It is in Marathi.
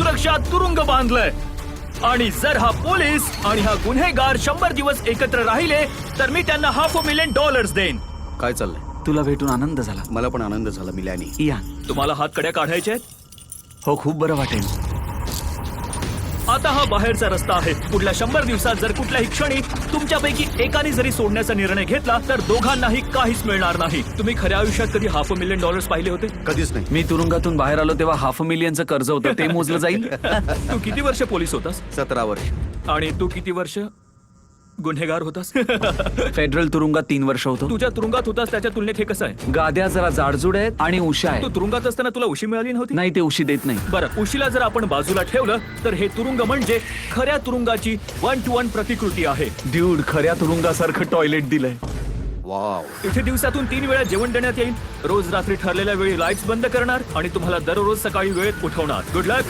सुरक्षा तुरुंग बांधलंय आणि जर हा पोलीस आणि हा गुन्हेगार 100 दिवस एकत्र राहिले तर मी त्यांना $500,000 देईन. काय चाललंय? तुला भेटून आनंद झाला. मला पण आनंद झाला मिल्यानी. इयान. तुम्हाला हातकड्या काढायच्या आहेत? हो, खूप बरं वाटेल. आता हा बाहेरचा रस्ता आहे. पुढल्या 100 दिवसात जर कुठल्याही क्षणी तुमच्यापैकी एकाने जरी सोडण्याचा निर्णय घेतला तर दोघांनाही काहीच मिळणार नाही. तुम्ही खऱ्या आयुष्यात कधी $500,000 पाहिले होते? कधीच नाही. मी तुरुंगातून बाहेर आलो तेव्हा $500,000चं कर्ज होतं, ते मोजलं जाईल. तू किती वर्ष पोलीस होतास 17 वर्ष. आणि तू किती वर्ष गुन्हेगार होतास? फेडरल तुरुंगात 3 वर्ष होतो. तुझ्या तुरुंगात होतास त्याच्या तुलनेत हे कसं आहे? गाद्या जरा जाडजूड आहेत आणि उशा तू आहे. तुरुंगात असताना तुला उशी मिळाली नव्हती? नाही, ते उशी देत नाही. बरं, उशीला जर आपण बाजूला ठेवलं तर हे तुरुंग म्हणजे खऱ्या तुरुंगाची 1-to-1 प्रतिकृती आहे. ड्यूड, खऱ्या तुरुंगासारखं टॉयलेट दिलंय. वाव. इथे दिवसातून 3 वेळा जेवण देण्यात येईल. रोज रात्री ठरलेल्या वेळी लाईट्स बंद करणार आणि तुम्हाला दररोज सकाळी वेळेत उठवणार. गुड लक.